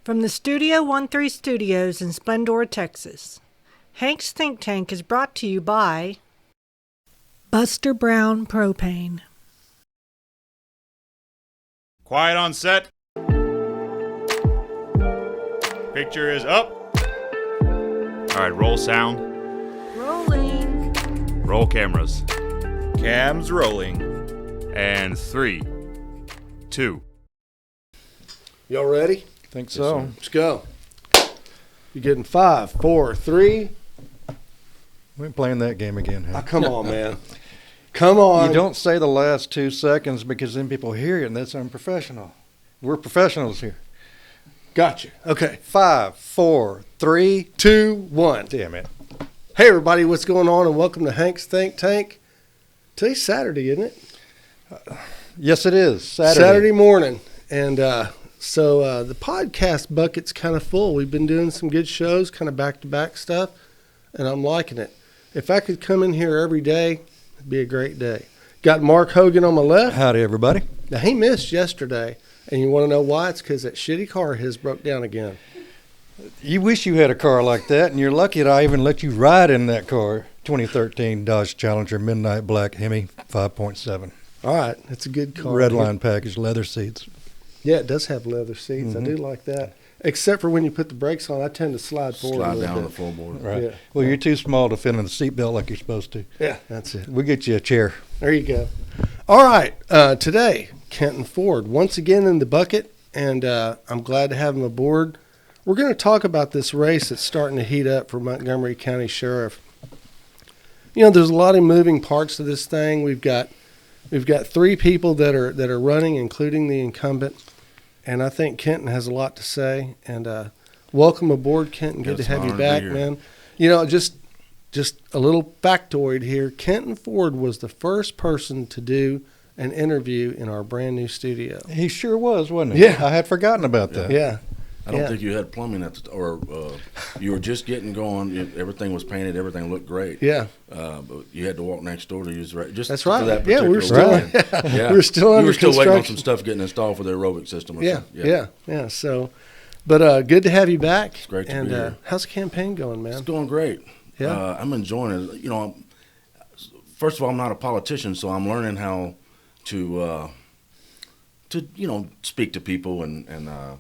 From the Studio 13 Studios in Splendora, Texas, Hank's Think Tank is brought to you by Buster Brown Propane. Quiet on set. Picture is up. All right, roll sound. Rolling. Roll cameras. Cam's rolling. And 3, 2. Y'all ready? Think so. Let's go. You're getting 5, 4, 3. We ain't playing that game again, huh? Come on, man. Come on. You don't say the last 2 seconds because then people hear it, and that's unprofessional. We're professionals here. Gotcha. Okay. 5, 4, 3, 2, 1. Damn it. Hey, everybody. What's going on? And welcome to Hank's Think Tank. Today's Saturday, isn't it? Yes, it is. Saturday morning. And so the podcast bucket's kind of full. We've been doing some good shows, kind of back-to-back stuff, and I'm liking it. If I could come in here every day, it'd be a great day. Got Mark Hogan on my left. Howdy, everybody. Now, he missed yesterday, and you want to know why? It's because that shitty car of his broke down again. You wish you had a car like that, and you're lucky that I even let you ride in that car. 2013 Dodge Challenger Midnight Black Hemi 5.7. All right. It's a good car. Red line package, leather seats. Yeah, it does have leather seats. Mm-hmm. I do like that. Except for when you put the brakes on, I tend to slide forward a Slide little down bit. the floorboard. Right. Yeah. Well, you're too small to fit in the seatbelt like you're supposed to. Yeah, that's it. We'll get you a chair. There you go. All right. Today, Kenton Ford, once again in the bucket, and I'm glad to have him aboard. We're going to talk about this race that's starting to heat up for Montgomery County Sheriff. You know, there's a lot of moving parts to this thing. We've got 3 people that are running, including the incumbent, and I think Kenton has a lot to say. And welcome aboard, Kenton. Good to have you back, man. You know, just a little factoid here. Kenton Ford was the first person to do an interview in our brand new studio. He sure was, wasn't he? Yeah. I had forgotten about that. Yeah. I don't think you had plumbing or you were just getting going. Everything was painted. Everything looked great. Yeah. But you had to walk next door to use just That's for right. that Yeah, we were still weekend. Yeah. we were still under You were still waiting on construction. some stuff getting installed for the aerobic system. Or Yeah, something. yeah. So, but good to have you back. It's great to and, be here. How's the campaign going, man? It's going great. Yeah. I'm enjoying it. You know, first of all, I'm not a politician, so I'm learning how to speak to people and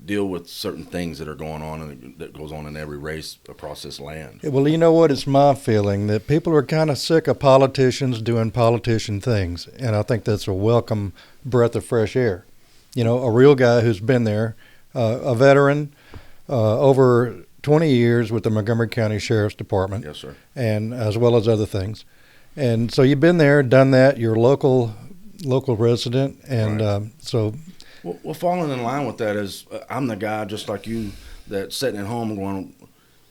deal with certain things that are going on and that goes on in every race across this land. Well, you know what? It's my feeling that people are kind of sick of politicians doing politician things, and I think that's a welcome breath of fresh air. You know, a real guy who's been there, a veteran, over 20 years with the Montgomery County Sheriff's Department. Yes, sir. And as well as other things. And so you've been there, done that. You're a local resident, and Right. so. Well, falling in line with that is I'm the guy just like you that's sitting at home going,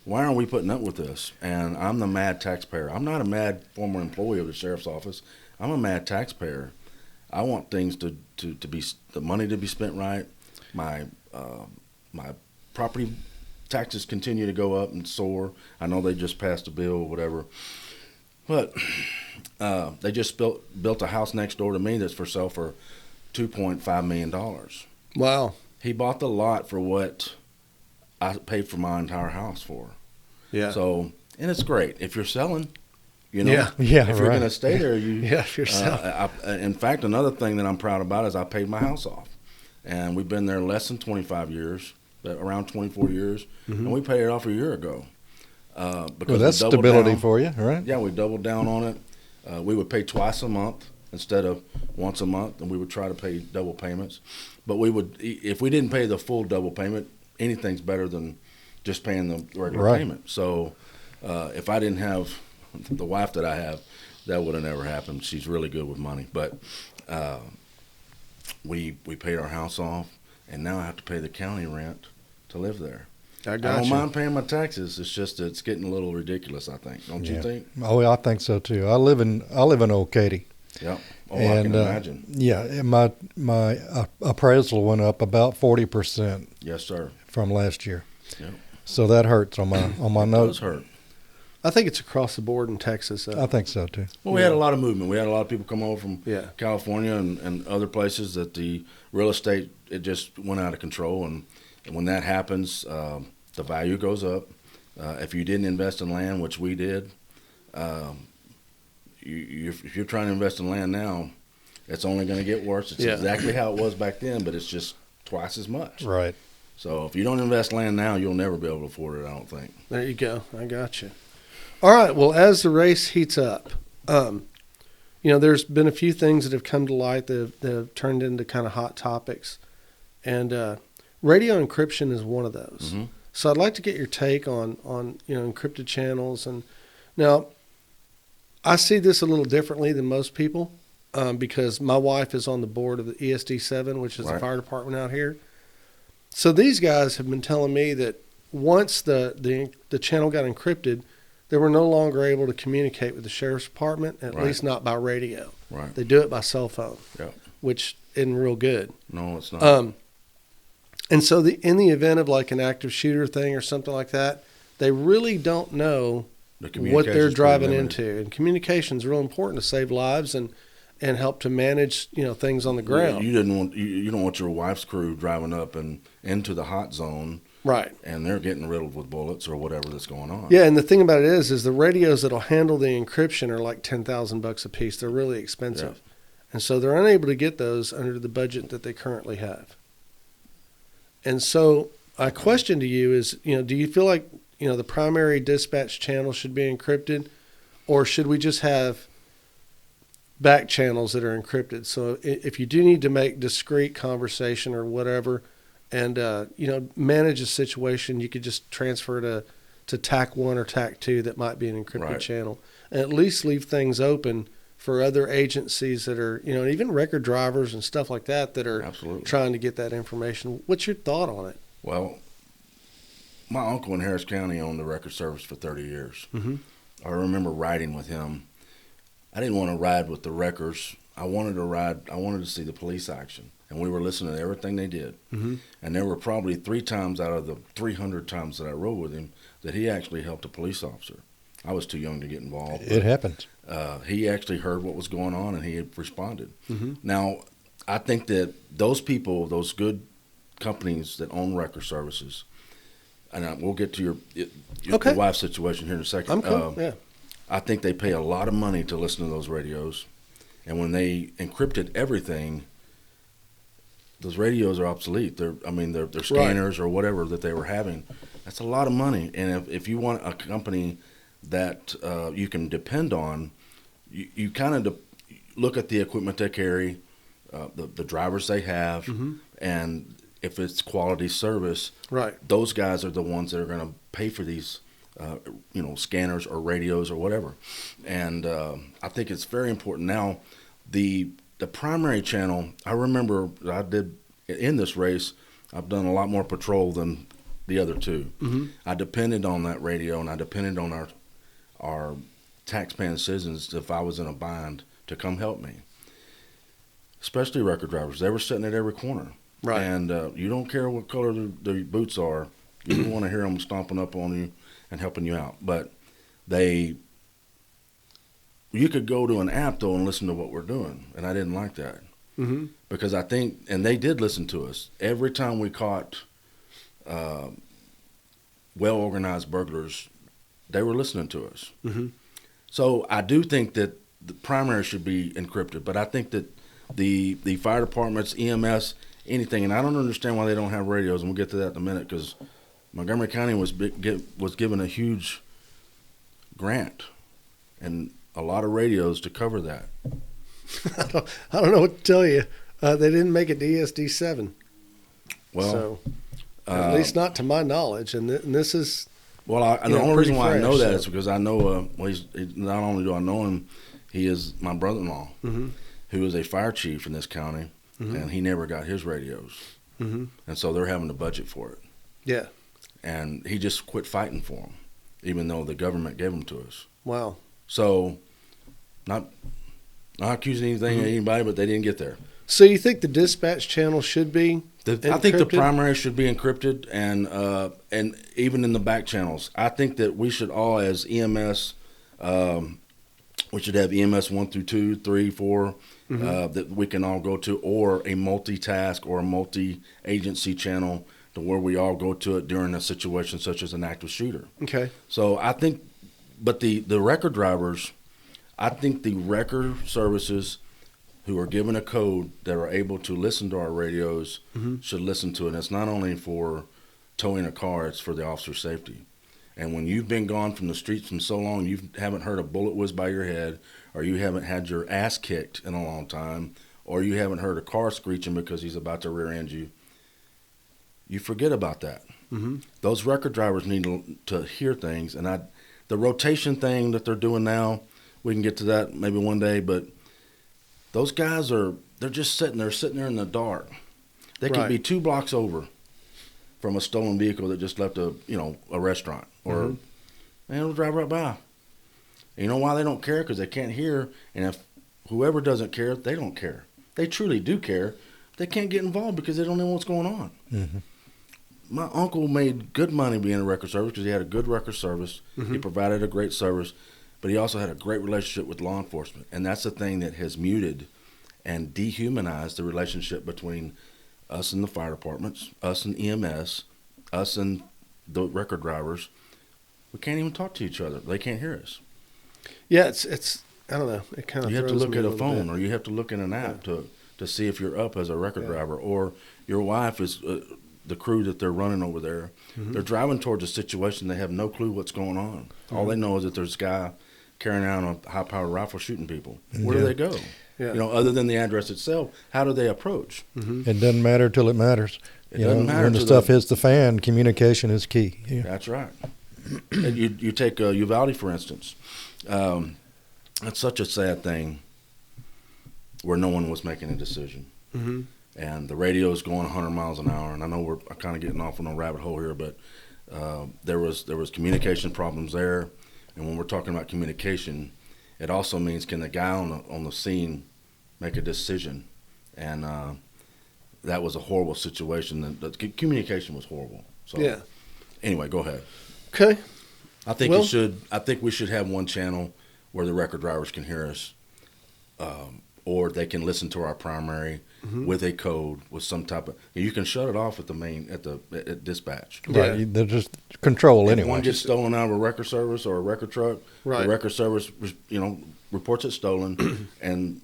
why aren't we putting up with this? And I'm the mad taxpayer. I'm not a mad former employee of the sheriff's office. I'm a mad taxpayer. I want things to be, the money to be spent right. My property taxes continue to go up and soar. I know they just passed a bill or whatever, but they just built a house next door to me that's for sale for $2.5 million. Wow. He bought the lot for what I paid for my entire house for. Yeah. So, and it's great if you're selling. You know, Yeah, if you're right. going to stay there, you. Yeah, if you're selling. In fact, another thing that I'm proud about is I paid my house off, and we've been there less than 25 years, but around 24 years, and we paid it off a year ago. Because Well, that's we doubled stability down. for you, right? Yeah, we doubled down on it. We would pay twice a month instead of once a month, and we would try to pay double payments. But we would, if we didn't pay the full double payment, anything's better than just paying the regular Right. payment. So if I didn't have the wife that I have, that would have never happened. She's really good with money. But we paid our house off, and now I have to pay the county rent to live there. I I got don't you. mind paying my taxes. It's just that it's getting a little ridiculous, I think. Don't you think? Oh, yeah, I think so too. I live in Old Katy. Yeah. Oh, And, I can imagine. Yeah, and my appraisal went up about 40% Yes, sir. from last year. Yep. So that hurts on my It does notes. hurt. I think it's across the board in Texas. I think so too. Well, we had a lot of movement. We had a lot of people come over from Yeah. California and other places that the real estate, it just went out of control. And when that happens, the value goes up. If you didn't invest in land, which we did, if you're trying to invest in land now, it's only going to get worse. It's exactly how it was back then, but it's just twice as much. Right. So if you don't invest land now, you'll never be able to afford it, I don't think. There you go. I got you. All right. Well, as the race heats up, there's been a few things that have come to light that have turned into kind of hot topics. And radio encryption is one of those. Mm-hmm. So I'd like to get your take on encrypted channels. And now, I see this a little differently than most people because my wife is on the board of the ESD7, which is the fire department out here. So these guys have been telling me that once the channel got encrypted, they were no longer able to communicate with the sheriff's department, at least not by radio. Right. They do it by cell phone, which isn't real good. No, it's not. And so in the event of like an active shooter thing or something like that, they really don't know what they're driving into. And communication is real important to save lives and help to manage things on the ground. You don't want your wife's crew driving up and into the hot zone. Right. And they're getting riddled with bullets or whatever that's going on. Yeah, and the thing about it is the radios that'll handle the encryption are like $10,000 a piece. They're really expensive. Yeah. And so they're unable to get those under the budget that they currently have. And so my question to you is, do you feel like, the primary dispatch channel should be encrypted, or should we just have back channels that are encrypted? So if you do need to make discrete conversation or whatever, and manage a situation, you could just transfer to TAC 1 or TAC 2 that might be an encrypted channel, and at least leave things open for other agencies that are, even record drivers and stuff like that are trying to get that information. What's your thought on it? Well, my uncle in Harris County owned the record service for 30 years. Mm-hmm. I remember riding with him. I didn't want to ride with the wreckers. I wanted to see the police action. And we were listening to everything they did. Mm-hmm. And there were probably 3 times out of the 300 times that I rode with him that he actually helped a police officer. I was too young to get involved. It happens. He actually heard what was going on, and he had responded. Mm-hmm. Now, I think that those people, those good companies that own record services, and we'll get to your wife's situation here in a second. I'm cool. Yeah. I think they pay a lot of money to listen to those radios. And when they encrypted everything, those radios are obsolete. They're scanners or whatever that they were having. That's a lot of money. And if you want a company that you can depend on, you kind of look at the equipment they carry, the drivers they have, mm-hmm. and if it's quality service, those guys are the ones that are going to pay for these scanners or radios or whatever. And I think it's very important. Now, the primary channel, I remember I did in this race, I've done a lot more patrol than the other two. Mm-hmm. I depended on that radio, and I depended on our taxpaying citizens if I was in a bind to come help me. Especially record drivers. They were sitting at every corner. Right. And you don't care what color the boots are. You don't want to hear them stomping up on you and helping you out. But you could go to an app, though, and listen to what we're doing. And I didn't like that. Mm-hmm. Because I think, and they did listen to us. Every time we caught well-organized burglars, they were listening to us. Mm-hmm. So I do think that the primary should be encrypted. But I think that the fire departments, EMS, anything, and I don't understand why they don't have radios, and we'll get to that in a minute, because Montgomery County was given a huge grant and a lot of radios to cover that. I don't know what to tell you. They didn't make it to ESD7. Well, so, at least not to my knowledge, and this is. Well, the only reason why I know that is because I know. He's not only do I know him, he is my brother-in-law, mm-hmm. who is a fire chief in this county. Mm-hmm. And he never got his radios. Mm-hmm. And so they're having to budget for it. Yeah. And he just quit fighting for them, even though the government gave them to us. Wow. So, not accusing anything of anybody, but they didn't get there. So you think the dispatch channel should be I think the primary should be encrypted, and even in the back channels. I think that we should all, as EMS, we should have EMS 1 through 2, 3, 4, that we can all go to, or a multitask or a multi-agency channel to where we all go to it during a situation such as an active shooter. Okay. So I think, but the record drivers, I think the record services who are given a code that are able to listen to our radios should listen to it. And it's not only for towing a car, it's for the officer's safety. And when you've been gone from the streets for so long, you haven't heard a bullet whiz by your head, or you haven't had your ass kicked in a long time, or you haven't heard a car screeching because he's about to rear end you, you forget about that. Those record drivers need to hear things. And the rotation thing that they're doing now, we can get to that maybe one day, but those guys they're just sitting there in the dark. They could be 2 blocks over from a stolen vehicle that just left a restaurant, or they'll drive right by. And you know why they don't care? Because they can't hear. And if whoever doesn't care, they don't care. They truly do care. They can't get involved because they don't know what's going on. My uncle made good money being a record service because he had a good record service. He provided a great service, but he also had a great relationship with law enforcement. And that's the thing that has muted and dehumanized the relationship between us and the fire departments, us and EMS, us and the record drivers. We can't even talk to each other. They can't hear us. Yeah, it's I don't know. It kind of you have to throws look me at a little phone, bit. or you have to look in an app to see if you're up as a record driver, or your wife is the crew that they're running over there. They're driving towards a situation. They have no clue what's going on. All they know is that there's a guy carrying around a high-powered rifle shooting people. Where do they go? Yeah. Other than the address itself, how do they approach? It doesn't matter till it matters. It doesn't matter when the stuff hits the fan, communication is key. Yeah. That's right. And you take Uvalde, for instance. It's such a sad thing where no one was making a decision. And the radio is going 100 miles an hour. And I know we're kind of getting off on a rabbit hole here, but there was communication problems there. And when we're talking about communication, it also means, can the guy on the scene make a decision? And that was a horrible situation. The communication was horrible. So anyway, go ahead. Okay. I think we should have one channel where the record drivers can hear us, or they can listen to our primary with a code, with some type of. You can shut it off at dispatch. Right. They're just control if anyway. one gets stolen out of a record service or a record truck, the record service reports it stolen, and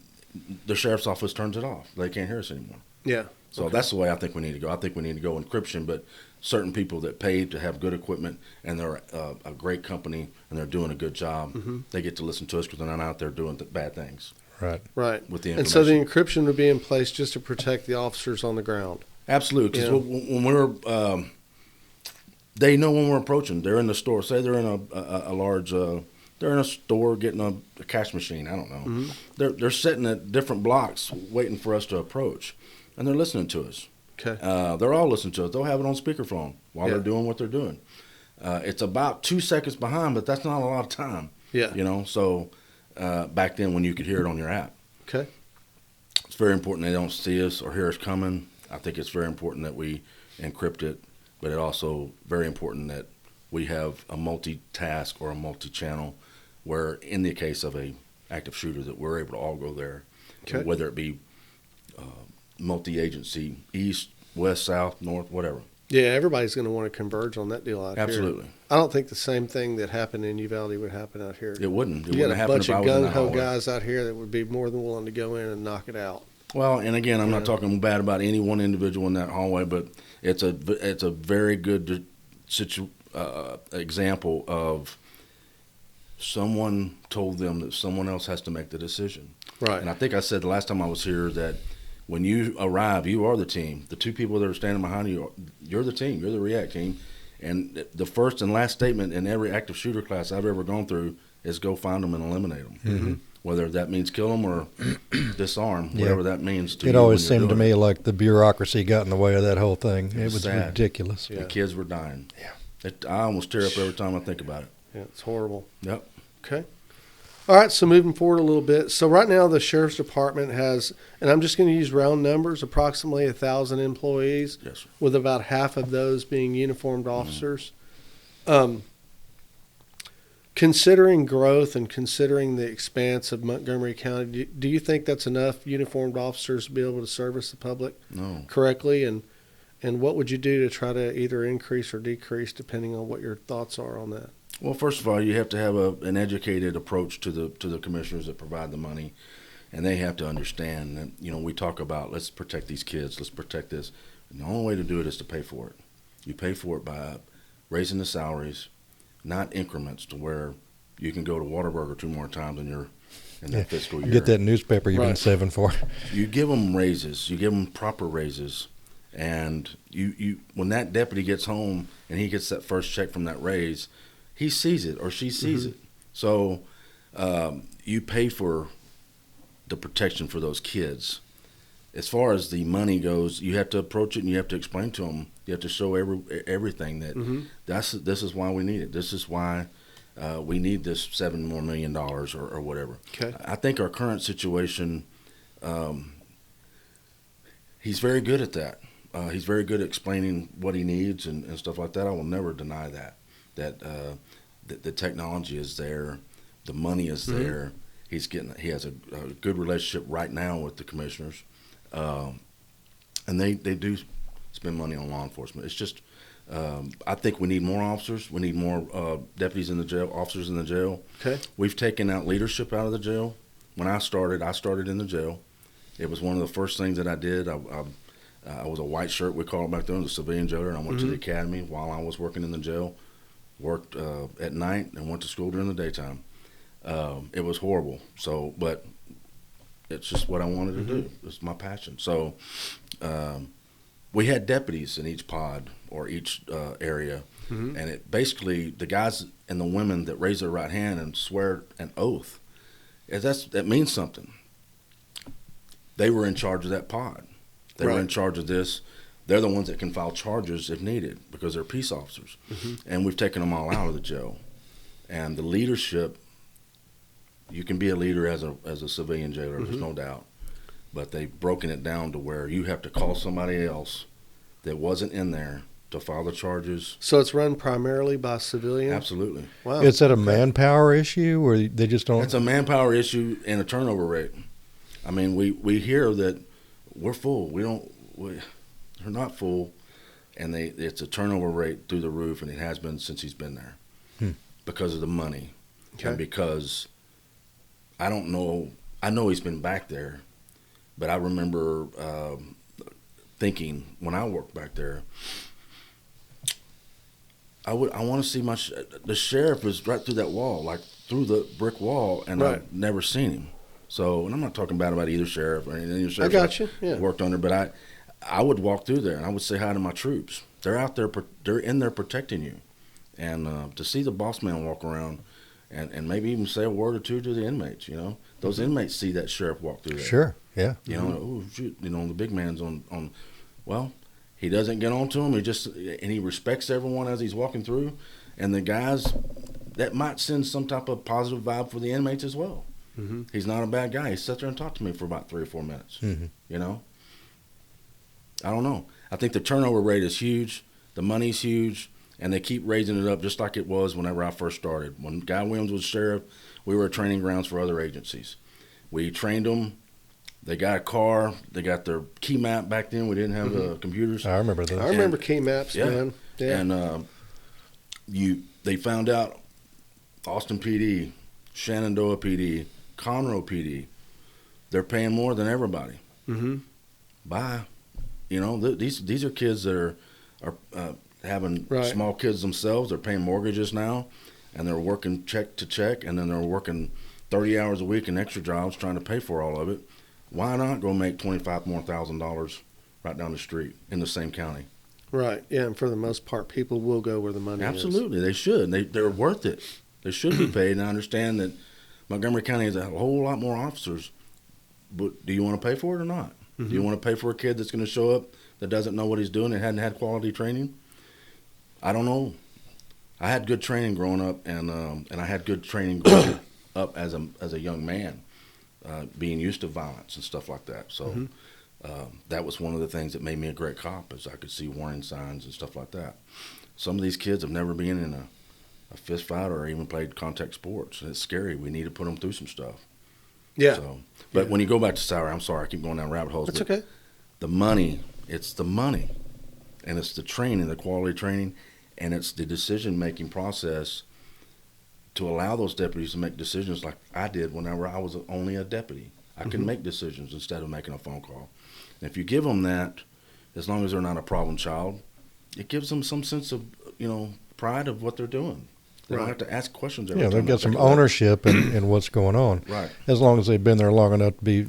the sheriff's office turns it off. They can't hear us anymore. Yeah. So that's the way I think we need to go. I think we need to go encryption, but certain people that pay to have good equipment and they're a great company and they're doing a good job, they get to listen to us because they're not out there doing bad things. Right. With the information. And so the encryption would be in place just to protect the officers on the ground. Absolutely, because when we're, they know when we're approaching. They're in the store. Say they're in a large, they're in a store getting a cash machine. I don't know. They're sitting at different blocks waiting for us to approach, and they're listening to us. Okay. They're all listening to us. They'll have it on speakerphone while they're doing what they're doing. It's about 2 seconds behind, but that's not a lot of time. Yeah. So back then when you could hear it on your app. Okay. It's very important they don't see us or hear us coming. I think it's very important that we encrypt it, but it's also very important that we have a multitask or a multi-channel where, in the case of a active shooter, that we're able to all go there, whether it be multi-agency, east, west, south, north, whatever. Yeah, everybody's going to want to converge on that deal out here. Absolutely. I don't think the same thing that happened in Uvalde would happen out here. It wouldn't. You got a bunch of gung-ho guys out here that would be more than willing to go in and knock it out. Well, and again, I'm not talking bad about any one individual in that hallway, but it's a very good example of someone told them that someone else has to make the decision. Right. And I think I said the last time I was here that when you arrive, you are the team. The two people that are standing behind you, you're the team. You're the react team. And the first and last statement in every active shooter class I've ever gone through is go find them and eliminate them. Whether that means kill them or disarm, whatever that means to you. It always seemed to me like the bureaucracy got in the way of that whole thing. It was sad. ridiculous. The kids were dying. I almost tear up every time I think about it. Yeah, it's horrible. Yep. Okay. All right, so moving forward a little bit. So right now the Sheriff's Department has, and I'm just going to use round numbers, approximately 1,000 employees, Yes, sir. with about half of those being uniformed officers. Considering growth and considering the expanse of Montgomery County, do you think that's enough uniformed officers to be able to service the public No. correctly? And what would you do to try to either increase or decrease, depending on what your thoughts are on that? Well, first of all, you have to have an educated approach to the commissioners that provide the money, and they have to understand that, you know, we talk about let's protect these kids, let's protect this. And the only way to do it is to pay for it. You pay for it by raising the salaries, not increments to where you can go to Whataburger 2 more times in that fiscal year. Get that newspaper you've been Right. saving for. You give them raises, you give them proper raises, and you when that deputy gets home and he gets that first check from that raise, he sees it or she sees it. So you pay for the protection for those kids. As far as the money goes, you have to approach it and you have to explain to them. You have to show everything that this is why we need it. This is why we need this $7 million more or whatever. Okay. I think our current situation, he's very good at that. He's very good at explaining what he needs and stuff like that. I will never deny that the technology is there, the money is there. He has a good relationship right now with the commissioners, and they do spend money on law enforcement. It's just I think we need more officers. We need more deputies in the jail, officers in the jail. Okay. We've taken out leadership out of the jail. When I started in the jail. It was one of the first things that I did. I was a white shirt, we called it back then, a civilian jailer, and I went to the academy while I was working in the jail, worked at night, and went to school during the daytime. It was horrible. So, but it's just what I wanted to do. It's my passion. So we had deputies in each pod or each area, and it basically, the guys and the women that raise their right hand and swear an oath, that means something. They were in charge of that pod. They were in charge of this. They're the ones that can file charges if needed because they're peace officers. And we've taken them all out of the jail. And the leadership, you can be a leader as a civilian jailer, there's no doubt. But they've broken it down to where you have to call somebody else that wasn't in there to file the charges. So it's run primarily by civilians? Absolutely. Wow. Is that a manpower issue, or they just don't? It's a manpower issue and a turnover rate. I mean, we hear that we're full. They're not full, and it's a turnover rate through the roof, and it has been since he's been there because of the money. Okay. And because I don't know, I know he's been back there, but I remember thinking when I worked back there, I want to see the sheriff is right through that wall, like through the brick wall, and I've never seen him. So, and I'm not talking bad about either sheriff or any sheriff I got you. Yeah. worked under, but I would walk through there and I would say hi to my troops. They're out there, they're in there protecting you, and to see the boss man walk around and maybe even say a word or two to the inmates. You know, those inmates see that sheriff walk through there. Sure. Yeah. You know, oh shoot, you know, the big man's on. Well, he doesn't get on to him. He respects everyone as he's walking through, and the guys that might send some type of positive vibe for the inmates as well. He's not a bad guy. He sat there and talked to me for about 3 or 4 minutes. You know, I don't know. I think the turnover rate is huge. The money's huge, and they keep raising it up just like it was whenever I first started. When Guy Williams was sheriff, we were training grounds for other agencies. We trained them. They got a car. They got their key map back then. We didn't have computers. I remember those. I remember key maps, man. Yeah. And they found out Austin PD, Shenandoah PD, Conroe PD, they're paying more than everybody. Bye. You know, these are kids that are having small kids themselves. They're paying mortgages now, and they're working check to check, and then they're working 30 hours a week in extra jobs trying to pay for all of it. Why not go make $25,000 more right down the street in the same county? Right. Yeah, and for the most part, people will go where the money is. Absolutely, they should. They're worth it. They should be paid, and I understand that Montgomery County has a whole lot more officers, but do you want to pay for it or not? Do you want to pay for a kid that's going to show up that doesn't know what he's doing and hadn't had quality training? I don't know. I had good training growing up, and I had good training up as a young man, being used to violence and stuff like that. So that was one of the things that made me a great cop, is I could see warning signs and stuff like that. Some of these kids have never been in a fist fight or even played contact sports. And it's scary. We need to put them through some stuff. Yeah. So, but when you go back to salary, I'm sorry, I keep going down rabbit holes. That's okay. The money, it's the money, and it's the training, the quality training, and it's the decision-making process to allow those deputies to make decisions like I did whenever I was only a deputy. I can make decisions instead of making a phone call. And if you give them that, as long as they're not a problem child, it gives them some sense of, pride of what they're doing. They don't have to ask questions every time. They'll get some ownership in what's going on. Right. As long as they've been there long enough to be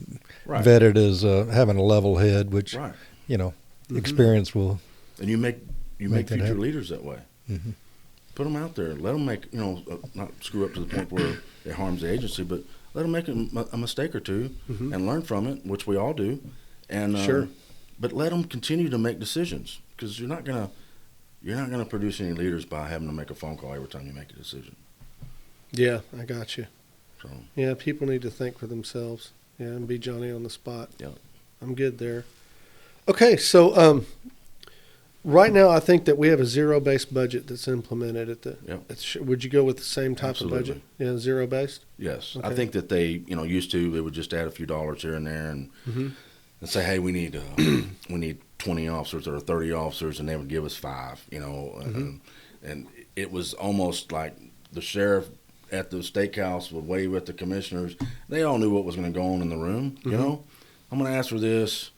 vetted as having a level head, which, experience will. And you make future happen. leaders that way. Mm-hmm. Put them out there. Let them make, not screw up to the point where it harms the agency, but let them make a mistake or two and learn from it, which we all do. And sure. But let them continue to make decisions, because you're not gonna produce any leaders by having to make a phone call every time you make a decision. Yeah, I got you. So yeah, people need to think for themselves. Yeah, and be Johnny on the spot. Yeah, I'm good there. Okay, so right now I think that we have a zero-based budget that's implemented at the. Yep. Would you go with the same type Absolutely. of budget? Yeah, zero-based. Yes, Okay. I think that they, used to, they would just add a few dollars here and there and say, hey, we need 20 officers or 30 officers, and they would give us 5. And it was almost like the sheriff at the steakhouse would wave at the commissioners. They all knew what was going to go on in the room. I'm going to ask for this.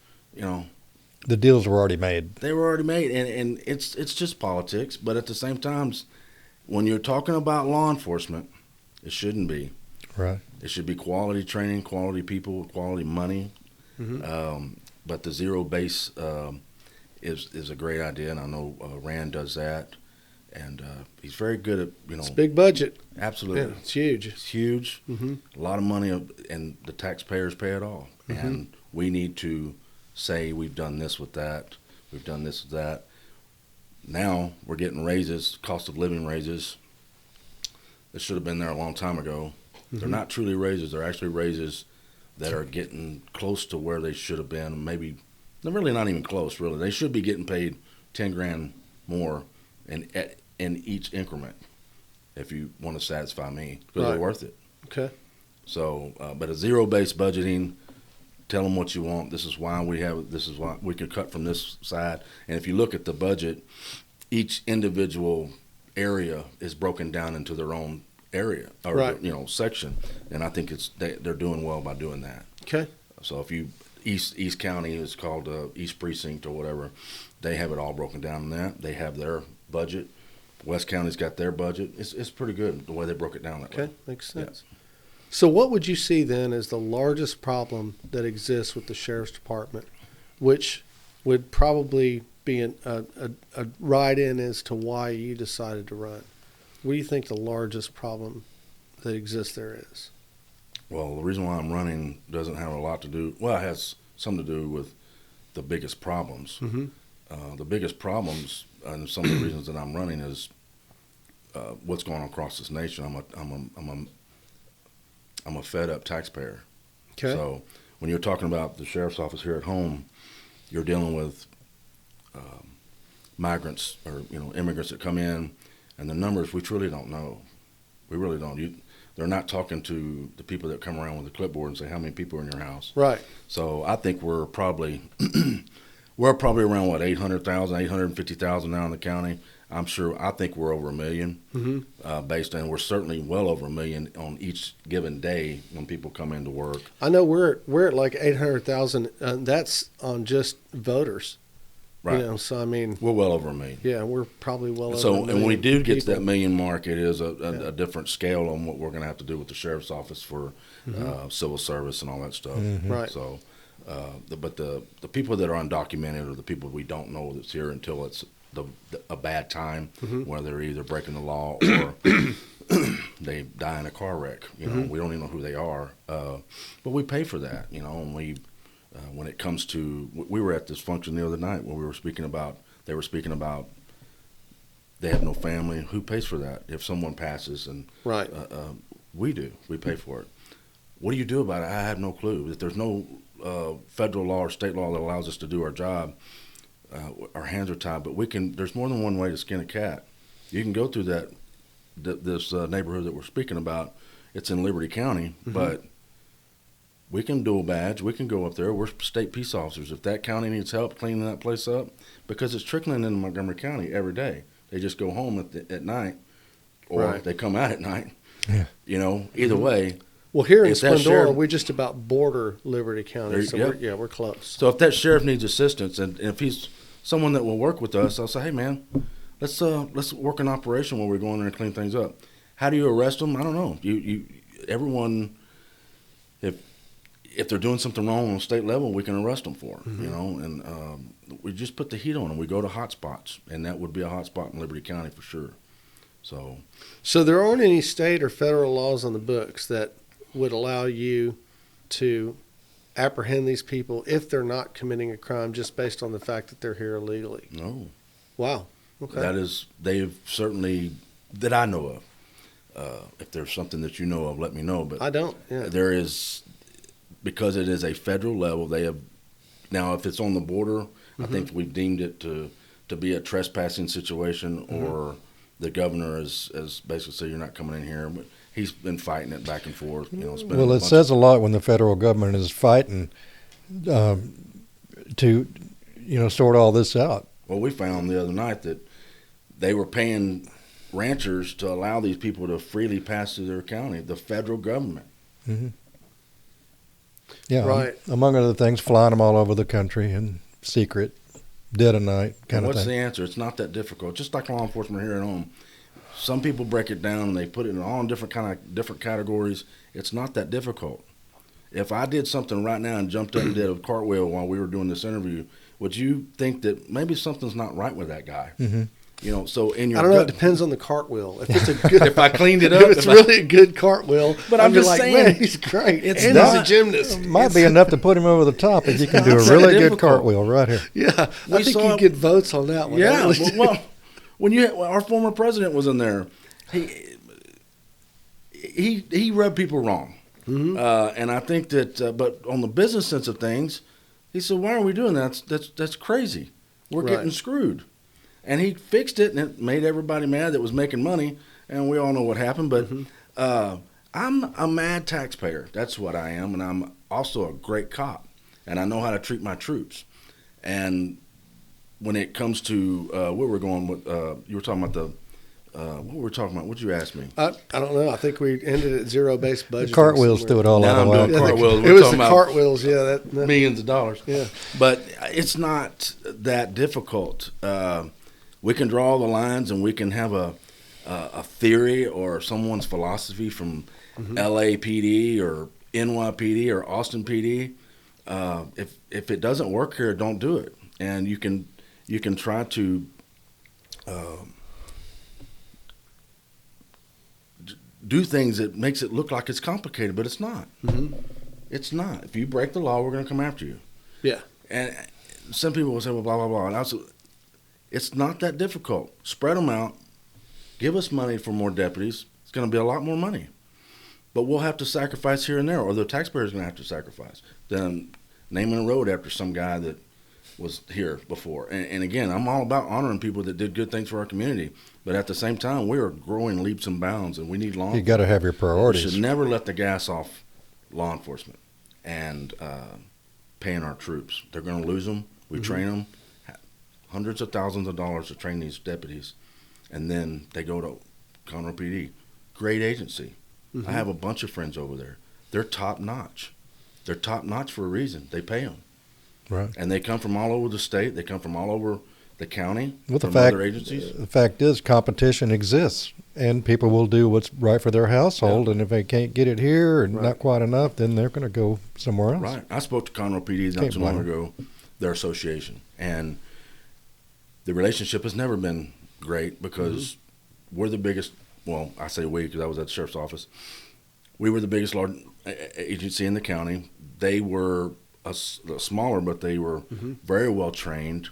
The deals were already made. They were already made, and it's just politics. But at the same time, when you're talking about law enforcement, it shouldn't be. Right. It should be quality training, quality people, quality money. But the zero base is a great idea, and I know Rand does that, and he's very good at It's a big budget. Absolutely, Yeah, it's huge. It's huge. A lot of money, and the taxpayers pay it all. And we need to say we've done this with that, we've done this with that. Now we're getting raises, cost of living raises. That should have been there a long time ago. They're not truly raises; they're actually raises that are getting close to where they should have been. Maybe they're really not even close. Really, they should be getting paid $10,000 more in each increment. If you want to satisfy me, because they're worth it. Okay. So, but a zero-based budgeting, tell them what you want. This is why we have. This is why we can cut from this side. And if you look at the budget, each individual area is broken down into their own area or section, and I think they're doing well by doing that. Okay. So if you East County is called East Precinct or whatever, they have it all broken down in that. They have their budget. West County's got their budget. It's pretty good the way they broke it down that way. Okay, makes sense. Yeah. So what would you see then as the largest problem that exists with the sheriff's department, which would probably be a write-in as to why you decided to run? What do you think the largest problem that exists there is? Well, the reason why I'm running doesn't have a lot to do. Well, it has something to do with the biggest problems. The biggest problems, and some of the reasons that I'm running is what's going on across this nation. I'm a fed up taxpayer. Okay. So when you're talking about the sheriff's office here at home, you're dealing with migrants or immigrants that come in. And the numbers, we truly don't know. We really don't. They're not talking to the people that come around with a clipboard and say, how many people are in your house? Right. So I think we're probably around, 800,000, 850,000 now in the county. I think we're over 1 million based on, we're certainly well over 1 million on each given day when people come into work. I know we're at like 800,000. That's on just voters. Right. So I mean, we're well over 1 million. Yeah, we're probably well over. So, 1 million and when we do get to people. that million mark, it is a different scale on what we're going to have to do with the sheriff's office for civil service and all that stuff. Right. So, but the people that are undocumented or the people we don't know that's here until it's a bad time, where they're either breaking the law or they die in a car wreck. We don't even know who they are. But we pay for that, and we. When it comes to, we were at this function the other night where they were speaking about they have no family. Who pays for that if someone passes? And right, We do. We pay for it. What do you do about it? I have no clue. If there's no federal law or state law that allows us to do our job, our hands are tied. But we can. There's more than one way to skin a cat. You can go through this neighborhood that we're speaking about. It's in Liberty County, but we can dual badge. We can go up there. We're state peace officers. If that county needs help cleaning that place up, because it's trickling into Montgomery County every day. They just go home at night, or they come out at night. Yeah. Either way. Well, here in Splendora, we just about border Liberty County, so we're close. So if that sheriff needs assistance, and if he's someone that will work with us, I'll say, hey man, let's work an operation where we're going there and clean things up. How do you arrest them? I don't know. Everyone, if they're doing something wrong on a state level, we can arrest them for it. And we just put the heat on them. We go to hot spots, and that would be a hot spot in Liberty County for sure. So there aren't any state or federal laws on the books that would allow you to apprehend these people if they're not committing a crime just based on the fact that they're here illegally? No. Wow. Okay. They've certainly, that I know of. If there's something that you know of, let me know. But I don't. Yeah. There is, because it is a federal level, they have, now if it's on the border, I think we've deemed it to be a trespassing situation, or the governor has basically said, you're not coming in here. But he's been fighting it back and forth. Well, it says a lot when the federal government is fighting to, sort all this out. Well, we found the other night that they were paying ranchers to allow these people to freely pass through their county, the federal government. Yeah, right. Among other things, flying them all over the country in secret, dead of night kind of thing. What's the answer? It's not that difficult. Just like law enforcement here at home. Some people break it down and they put it in all different categories. It's not that difficult. If I did something right now and jumped up and did a cartwheel while we were doing this interview, would you think that maybe something's not right with that guy? So in your I don't know. It depends on the cartwheel. If it's a good, if I cleaned it up, if it's really a good cartwheel, but I'm just saying, man, he's great. He's a gymnast. It might be enough to put him over the top if you can do a really good cartwheel right here. Yeah, I think you get votes on that one. Yeah, well, when our former president was in there, he rubbed people wrong, and I think that. But on the business sense of things, he said, "Why are we doing that? That's crazy. We're getting screwed." And he fixed it, and it made everybody mad that was making money, and we all know what happened. But I'm a mad taxpayer. That's what I am, and I'm also a great cop, and I know how to treat my troops. And when it comes to where we're going with, you were talking about what were we talking about? What'd you ask me? I don't know. I think we ended at zero-based budget. The cartwheels threw it all out of whack. Cartwheels. It was the cartwheels, yeah. That millions of dollars. Yeah. But it's not that difficult. We can draw the lines, and we can have a theory or someone's philosophy from LAPD or NYPD or Austin PD. If it doesn't work here, don't do it. And you can try to do things that makes it look like it's complicated, but it's not. It's not. If you break the law, we're going to come after you. Yeah. And some people will say, well, blah, blah, blah. And also, it's not that difficult. Spread them out. Give us money for more deputies. It's going to be a lot more money. But we'll have to sacrifice here and there, or the taxpayer's going to have to sacrifice. Then naming a road after some guy that was here before. And again, I'm all about honoring people that did good things for our community. But at the same time, we are growing leaps and bounds, and we need law enforcement. You got to have your priorities. We should never let the gas off law enforcement and paying our troops. They're going to lose them. We train them. Hundreds of thousands of dollars to train these deputies, and then they go to Conroe PD. Great agency. I have a bunch of friends over there. They're top notch. They're top notch for a reason. They pay them. Right. And they come from all over the state. They come from all over the county, well, from other agencies. The fact is, competition exists, and people will do what's right for their household. And if they can't get it here or not quite enough, then they're going to go somewhere else. Right. I spoke to Conroe PD not too long ago, their association, and the relationship has never been great because we're the biggest. Well, I say we because I was at the sheriff's office. We were the biggest large agency in the county. They were smaller, but they were very well trained,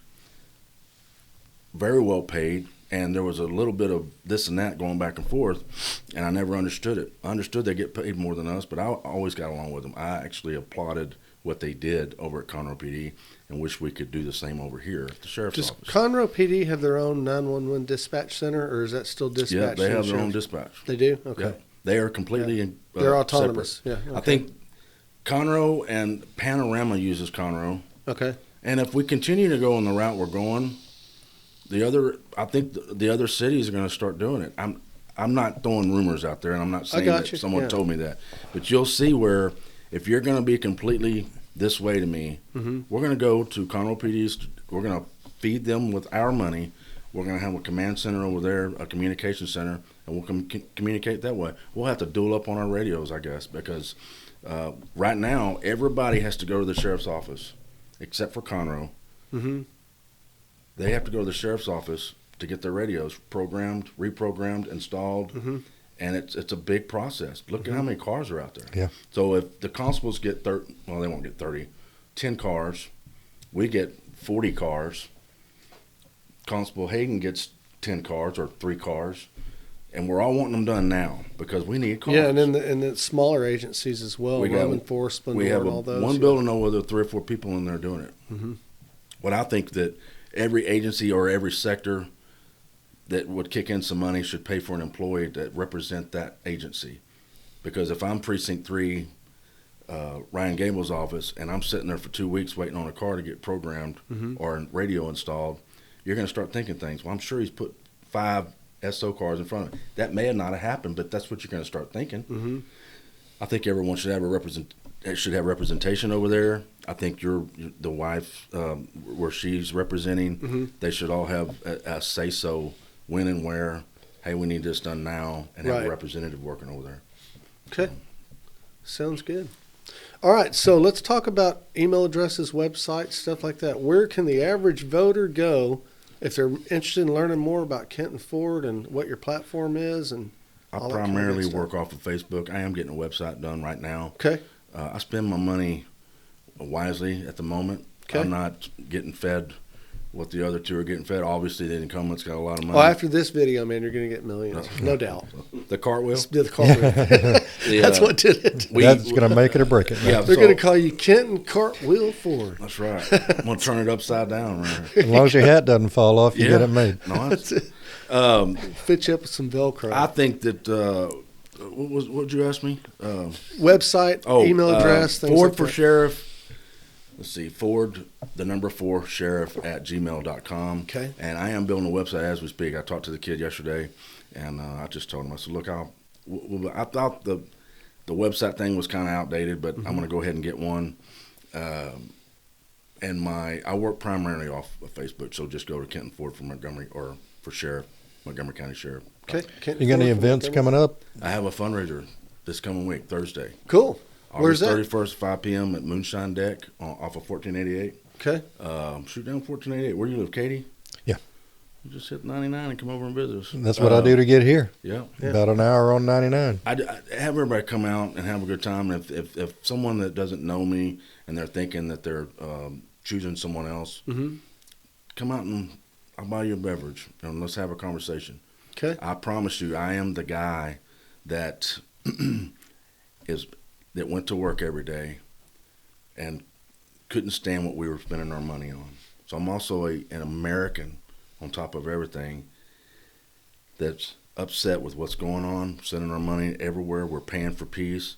very well paid, and there was a little bit of this and that going back and forth, and I never understood it. I understood they get paid more than us, but I always got along with them. I actually applauded what they did over at Conroe PD and wish we could do the same over here at the Sheriff's Does Office. Conroe PD have their own 911 dispatch center, or is that still dispatch? Yeah, they have their own Sheriff's? dispatch. They do? Okay. Yeah. They are completely They're autonomous. separate. Yeah. Okay. I think Conroe and Panorama uses Conroe. Okay. And if we continue to go on the route we're going, I think the other cities are going to start doing it. I'm not throwing rumors out there, and I'm not saying that someone told me that. But you'll see where if you're going to be completely this way to me, we're going to go to Conroe PD's. We're going to feed them with our money. We're going to have a command center over there, a communication center, and we'll communicate that way. We'll have to dual up on our radios, I guess, because right now everybody has to go to the sheriff's office except for Conroe. Mm-hmm. They have to go to the sheriff's office to get their radios programmed, reprogrammed, installed, and it's a big process. Look at how many cars are out there. Yeah. So if the constables get they won't get 10 cars, we get 40 cars. Constable Hayden gets 10 cars or 3 cars, and we're all wanting them done now because we need cars. Yeah, and in the smaller agencies as well, Roman Force, Splendor, and all those. One building over there, 3 or 4 people in there doing it. Mm-hmm. What I think that every agency or every sector that would kick in some money should pay for an employee to represent that agency. Because if I'm Precinct 3, Ryan Gable's office, and I'm sitting there for 2 weeks waiting on a car to get programmed or a radio installed, you're going to start thinking things. Well, I'm sure he's put 5 SO cars in front of him. That may not have happened, but that's what you're going to start thinking. Mm-hmm. I think everyone should have representation over there. I think the wife, where she's representing, they should all have a say-so when and where. Hey, we need this done now, and have a representative working over there. Okay, sounds good. All right, so let's talk about email addresses, websites, stuff like that. Where can the average voter go if they're interested in learning more about Kenton Ford and what your platform is? And I primarily work off of Facebook. I am getting a website done right now. Okay. I spend my money wisely at the moment. Okay. I'm not getting fed what the other 2 are getting fed. Obviously, the incumbent's got a lot of money. Well, after this video, man, you're going to get millions, no doubt. The cartwheel? The cartwheel. That's what did it. That's going to make it or break it. Yeah, They're going to call you Kenton Cartwheel Ford. That's right. I'm going to turn it upside down right here. As long as your hat doesn't fall off, you get it made. No, That's it. Fit you up with some Velcro. I think that what did you ask me? Website, email address, things Ford like for that. Sheriff. Let's see, Ford, the number 4, sheriff @gmail.com. Okay. And I am building a website as we speak. I talked to the kid yesterday, and I just told him, I said, look, I thought the website thing was kind of outdated, but I'm going to go ahead and get one. And I work primarily off of Facebook, so just go to Kenton Ford for Montgomery, or for Sheriff, Montgomery County Sheriff. Okay. You got any events coming up? I have a fundraiser this coming week, Thursday. Cool. Where's August that? 31st, 5 p.m. at Moonshine Deck off of 1488. Okay. Shoot down 1488. Where do you live, Katie? Yeah. You just hit 99 and come over and visit us. That's what I do to get here. Yeah. About an hour on 99. I have everybody come out and have a good time. If someone that doesn't know me and they're thinking that they're choosing someone else, come out and I'll buy you a beverage and let's have a conversation. Okay. I promise you, I am the guy that that went to work every day and couldn't stand what we were spending our money on. So I'm also an American on top of everything that's upset with what's going on, sending our money everywhere. We're paying for peace.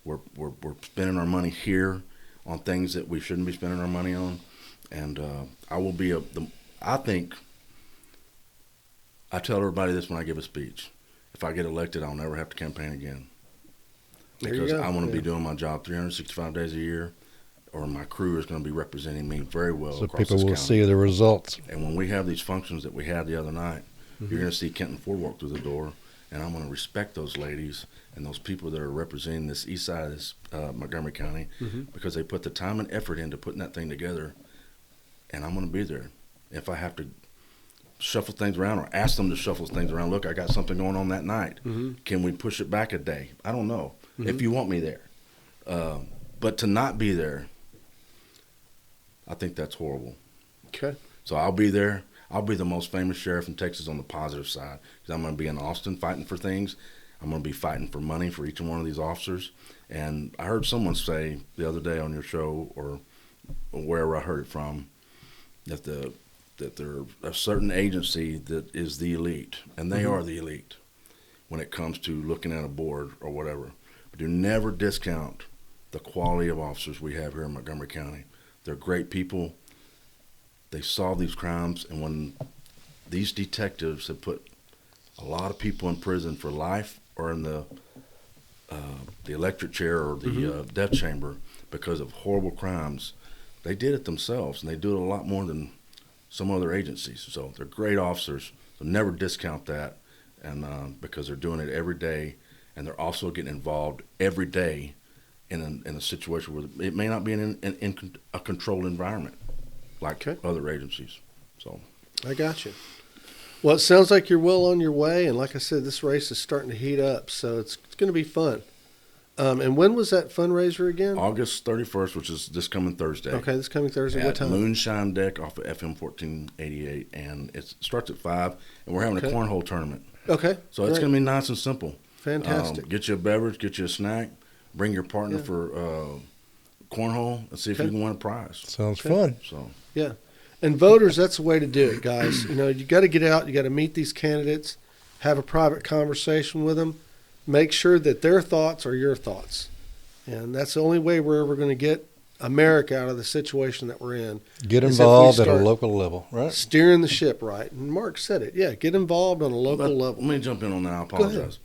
We're spending our money here on things that we shouldn't be spending our money on. And I will be I think I tell everybody this when I give a speech. If I get elected, I'll never have to campaign again. Because I want to be doing my job 365 days a year, or my crew is going to be representing me very well So across people this will county. see the results. And when we have these functions that we had the other night, you're going to see Kenton Ford walk through the door, and I'm going to respect those ladies and those people that are representing this east side of this Montgomery County because they put the time and effort into putting that thing together, and I'm going to be there. If I have to shuffle things around or ask them to shuffle things around, look, I got something going on that night. Can we push it back a day? I don't know. If you want me there. But to not be there, I think that's horrible. Okay. So I'll be there. I'll be the most famous sheriff in Texas on the positive side, because I'm going to be in Austin fighting for things. I'm going to be fighting for money for each one of these officers. And I heard someone say the other day on your show, or wherever I heard it from, that there's a certain agency that is the elite, and they are the elite when it comes to looking at a board or whatever. But do never discount the quality of officers we have here in Montgomery County. They're great people. They solve these crimes, and when these detectives have put a lot of people in prison for life or in the electric chair or the death chamber because of horrible crimes, they did it themselves, and they do it a lot more than some other agencies. So they're great officers. So never discount that, and because they're doing it every day, and they're also getting involved every day in a situation where it may not be in a controlled environment like other agencies. So I got you. Well, it sounds like you're well on your way, and like I said, this race is starting to heat up, so it's going to be fun. And when was that fundraiser again? August 31st, which is this coming Thursday. Okay, this coming Thursday. At what time? Moonshine Deck off of FM 1488, and it starts at 5, and we're having a cornhole tournament. Okay. So it's going to be nice and simple. Fantastic. Get you a beverage, get you a snack, bring your partner for cornhole, and see if you can win a prize. Sounds fun. So yeah. And voters, that's the way to do it, guys. You know, you got to get out, you got to meet these candidates, have a private conversation with them, make sure that their thoughts are your thoughts. And that's the only way we're ever going to get America out of the situation that we're in. Get involved at a local level, right? Steering the ship right. And Mark said it. Yeah, get involved on a local level. Let me jump in on that. I apologize.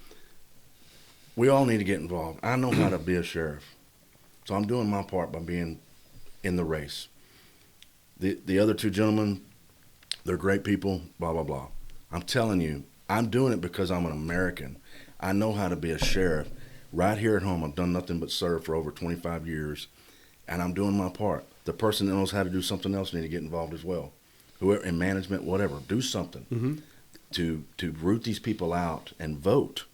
We all need to get involved. I know how to be a sheriff, so I'm doing my part by being in the race. The other two gentlemen, they're great people, blah, blah, blah. I'm telling you, I'm doing it because I'm an American. I know how to be a sheriff. Right here at home, I've done nothing but serve for over 25 years, and I'm doing my part. The person that knows how to do something else need to get involved as well. Whoever in management, whatever, do something to root these people out and vote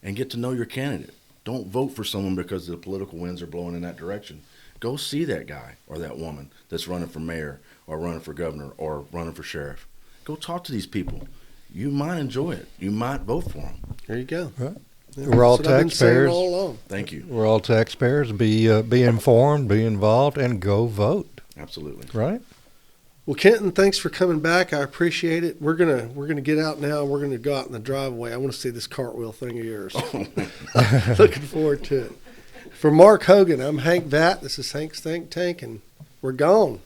and get to know your candidate. Don't vote for someone because the political winds are blowing in that direction. Go see that guy or that woman that's running for mayor or running for governor or running for sheriff. Go talk to these people. You might enjoy it. You might vote for them. There you go. Right. Yeah, We're all that's what I've been saying taxpayers. all along. Thank you. We're all taxpayers. Be informed, be involved, and go vote. Absolutely. Right? Well, Kenton, thanks for coming back. I appreciate it. We're gonna get out now. We're gonna go out in the driveway. I want to see this cartwheel thing of yours. Looking forward to it. For Mark Hogan, I'm Hank Vatt. This is Hank's Think Tank, and we're gone.